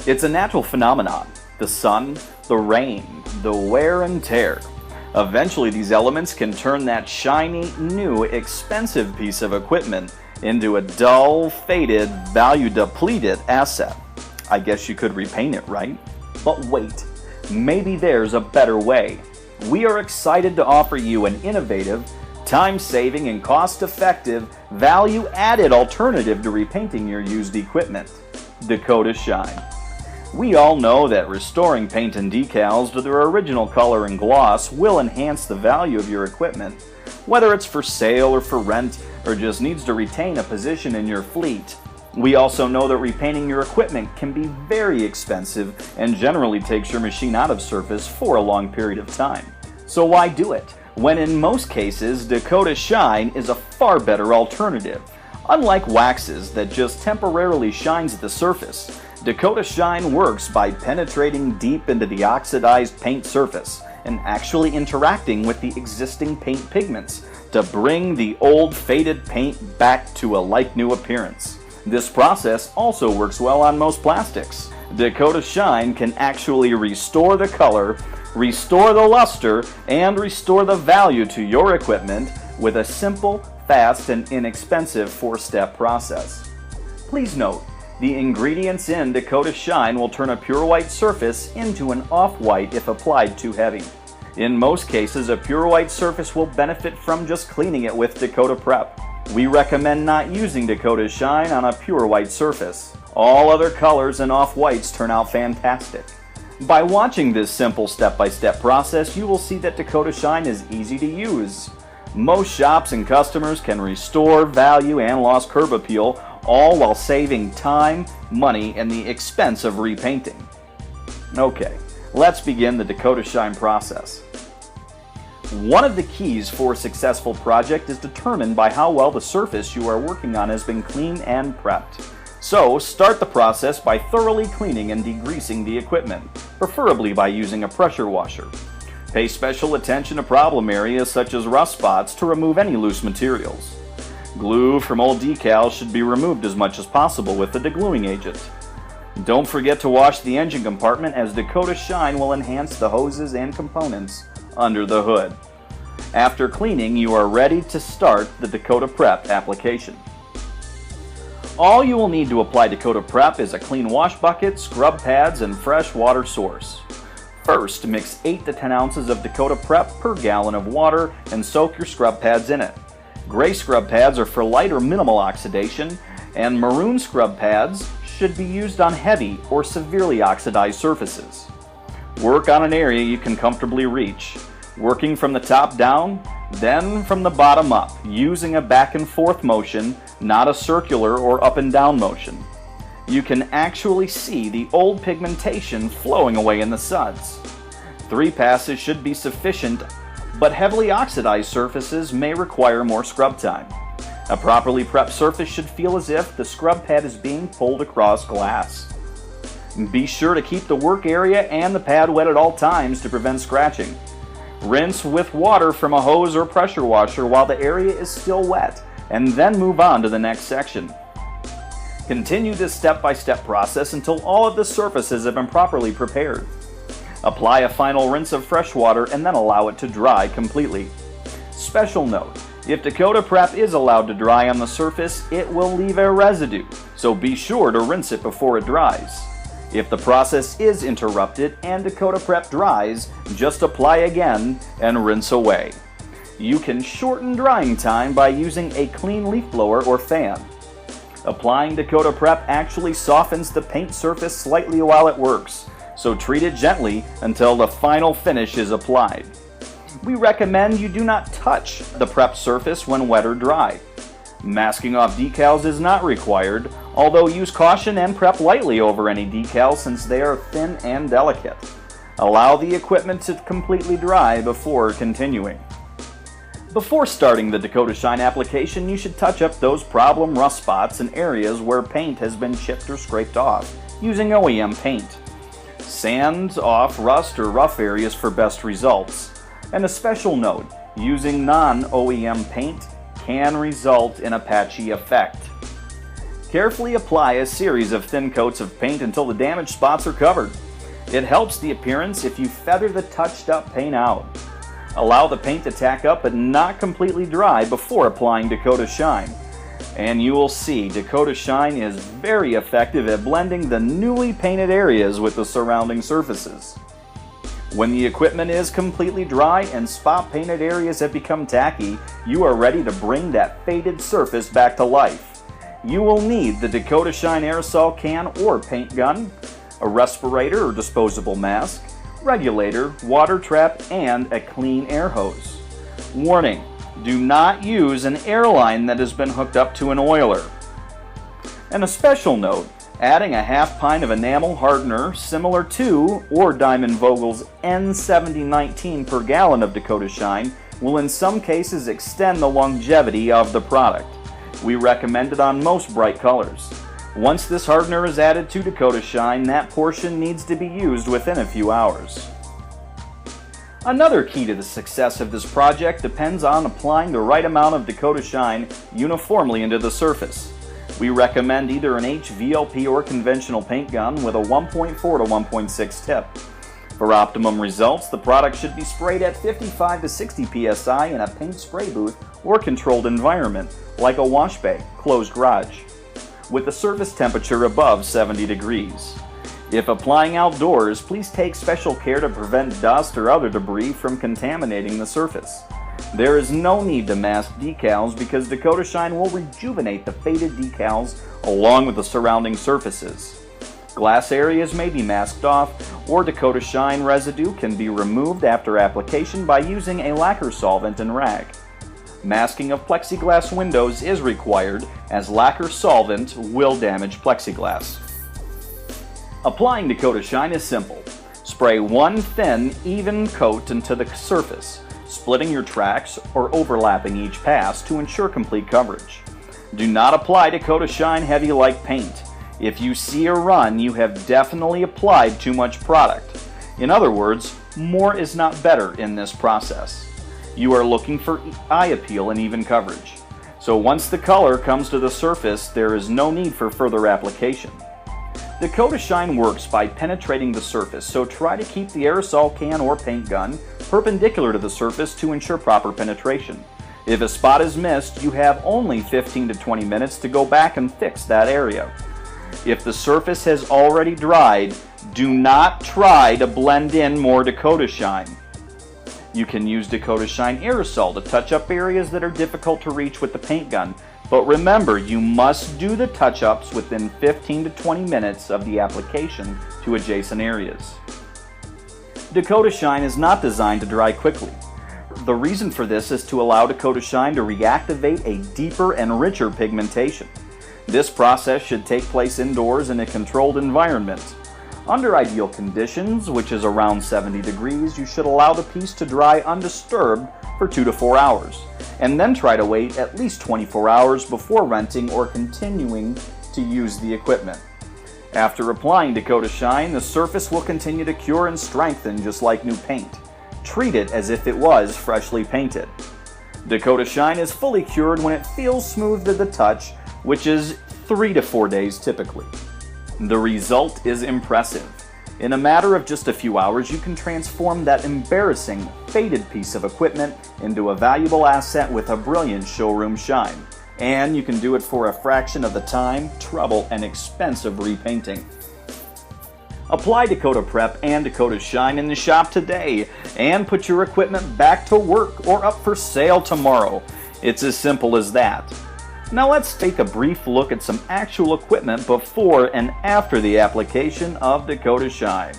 It's a natural phenomenon. The sun, the rain, the wear and tear. Eventually, these elements can turn that shiny, new, expensive piece of equipment into a dull, faded, value-depleted asset. I guess you could repaint it, right? But wait, maybe there's a better way. We are excited to offer you an innovative, time-saving, and cost-effective, value-added alternative to repainting your used equipment, Dakota Shine. We all know that restoring paint and decals to their original color and gloss will enhance the value of your equipment, whether it's for sale or for rent or just needs to retain a position in your fleet. We also know that repainting your equipment can be very expensive and generally takes your machine out of service for a long period of time. So why do it, when in most cases Dakota Shine is a far better alternative? Unlike waxes that just temporarily shines at the surface, Dakota Shine works by penetrating deep into the oxidized paint surface and actually interacting with the existing paint pigments to bring the old faded paint back to a like-new appearance. This process also works well on most plastics. Dakota Shine can actually restore the color, restore the luster, and restore the value to your equipment with a simple, fast, and inexpensive 4-step process. Please note, the ingredients in Dakota Shine will turn a pure white surface into an off-white if applied too heavy. In most cases, a pure white surface will benefit from just cleaning it with Dakota Prep. We recommend not using Dakota Shine on a pure white surface. All other colors and off-whites turn out fantastic. By watching this simple step-by-step process, you will see that Dakota Shine is easy to use. Most shops and customers can restore value and lost curb appeal, all while saving time, money, and the expense of repainting. Okay, let's begin the Dakota Shine process. One of the keys for a successful project is determined by how well the surface you are working on has been cleaned and prepped. So, start the process by thoroughly cleaning and degreasing the equipment, preferably by using a pressure washer. Pay special attention to problem areas such as rust spots to remove any loose materials. Glue from old decals should be removed as much as possible with a degluing agent. Don't forget to wash the engine compartment, as Dakota Shine will enhance the hoses and components under the hood. After cleaning, you are ready to start the Dakota Prep application. All you will need to apply Dakota Prep is a clean wash bucket, scrub pads, and fresh water source. First, mix 8 to 10 ounces of Dakota Prep per gallon of water and soak your scrub pads in it. Gray scrub pads are for light or minimal oxidation, and maroon scrub pads should be used on heavy or severely oxidized surfaces. Work on an area you can comfortably reach, working from the top down, then from the bottom up, using a back and forth motion, not a circular or up and down motion. You can actually see the old pigmentation flowing away in the suds. 3 passes should be sufficient, but heavily oxidized surfaces may require more scrub time. A properly prepped surface should feel as if the scrub pad is being pulled across glass. Be sure to keep the work area and the pad wet at all times to prevent scratching. Rinse with water from a hose or pressure washer while the area is still wet, and then move on to the next section. Continue this step-by-step process until all of the surfaces have been properly prepared. Apply a final rinse of fresh water and then allow it to dry completely. Special note, if Dakota Prep is allowed to dry on the surface, it will leave a residue, so be sure to rinse it before it dries. If the process is interrupted and Dakota Prep dries, just apply again and rinse away. You can shorten drying time by using a clean leaf blower or fan. Applying Dakota Prep actually softens the paint surface slightly while it works, so treat it gently until the final finish is applied. We recommend you do not touch the prep surface when wet or dry. Masking off decals is not required, although use caution and prep lightly over any decals since they are thin and delicate. Allow the equipment to completely dry before continuing. Before starting the Dakota Shine application, you should touch up those problem rust spots and areas where paint has been chipped or scraped off using OEM paint. Sand off rust or rough areas for best results. And a special note, using non-OEM paint can result in a patchy effect. Carefully apply a series of thin coats of paint until the damaged spots are covered. It helps the appearance if you feather the touched up paint out. Allow the paint to tack up but not completely dry before applying Dakota Shine. And you will see Dakota Shine is very effective at blending the newly painted areas with the surrounding surfaces. When the equipment is completely dry and spot painted areas have become tacky, you are ready to bring that faded surface back to life. You will need the Dakota Shine aerosol can or paint gun, a respirator or disposable mask, regulator, water trap, and a clean air hose. Warning: do not use an air line that has been hooked up to an oiler. And a special note, adding a half pint of enamel hardener similar to or Diamond Vogel's N7019 per gallon of Dakota Shine will in some cases extend the longevity of the product. We recommend it on most bright colors. Once this hardener is added to Dakota Shine, that portion needs to be used within a few hours. Another key to the success of this project depends on applying the right amount of Dakota Shine uniformly into the surface. We recommend either an HVLP or conventional paint gun with a 1.4 to 1.6 tip. For optimum results, the product should be sprayed at 55 to 60 psi in a paint spray booth or controlled environment, like a wash bay, closed garage, with the surface temperature above 70 degrees. If applying outdoors, please take special care to prevent dust or other debris from contaminating the surface. There is no need to mask decals because Dakota Shine will rejuvenate the faded decals along with the surrounding surfaces. Glass areas may be masked off, or Dakota Shine residue can be removed after application by using a lacquer solvent and rag. Masking of plexiglass windows is required as lacquer solvent will damage plexiglass. Applying Dakota Shine is simple. Spray one thin, even coat into the surface, splitting your tracks or overlapping each pass to ensure complete coverage. Do not apply Dakota Shine heavy like paint. If you see a run, you have definitely applied too much product. In other words, more is not better in this process. You are looking for eye appeal and even coverage. So once the color comes to the surface, there is no need for further application. Dakota Shine works by penetrating the surface, so try to keep the aerosol can or paint gun perpendicular to the surface to ensure proper penetration. If a spot is missed, you have only 15 to 20 minutes to go back and fix that area. If the surface has already dried, do not try to blend in more Dakota Shine. You can use Dakota Shine aerosol to touch up areas that are difficult to reach with the paint gun, but remember, you must do the touch-ups within 15 to 20 minutes of the application to adjacent areas. Dakota Shine is not designed to dry quickly. The reason for this is to allow Dakota Shine to reactivate a deeper and richer pigmentation. This process should take place indoors in a controlled environment. Under ideal conditions, which is around 70 degrees, you should allow the piece to dry undisturbed for 2 to 4 hours, and then try to wait at least 24 hours before renting or continuing to use the equipment. After applying Dakota Shine, the surface will continue to cure and strengthen just like new paint. Treat it as if it was freshly painted. Dakota Shine is fully cured when it feels smooth to the touch, which is 3 to 4 days typically. The result is impressive. In a matter of just a few hours, you can transform that embarrassing, faded piece of equipment into a valuable asset with a brilliant showroom shine. And you can do it for a fraction of the time, trouble, and expense of repainting. Apply Dakota Prep and Dakota Shine in the shop today and put your equipment back to work or up for sale tomorrow. It's as simple as that. Now let's take a brief look at some actual equipment before and after the application of Dakota Shine.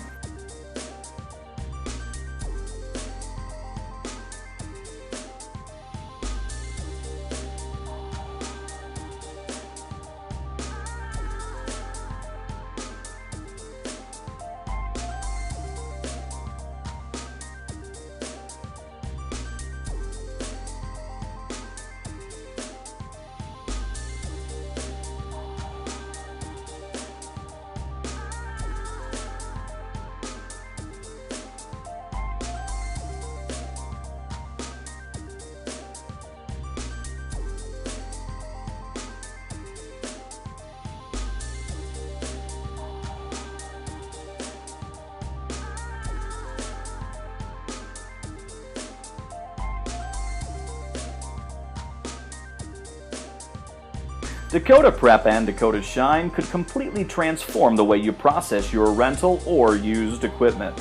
Dakota Prep and Dakota Shine could completely transform the way you process your rental or used equipment.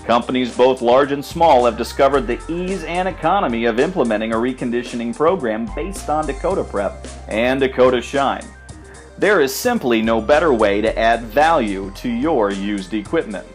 Companies both large and small have discovered the ease and economy of implementing a reconditioning program based on Dakota Prep and Dakota Shine. There is simply no better way to add value to your used equipment.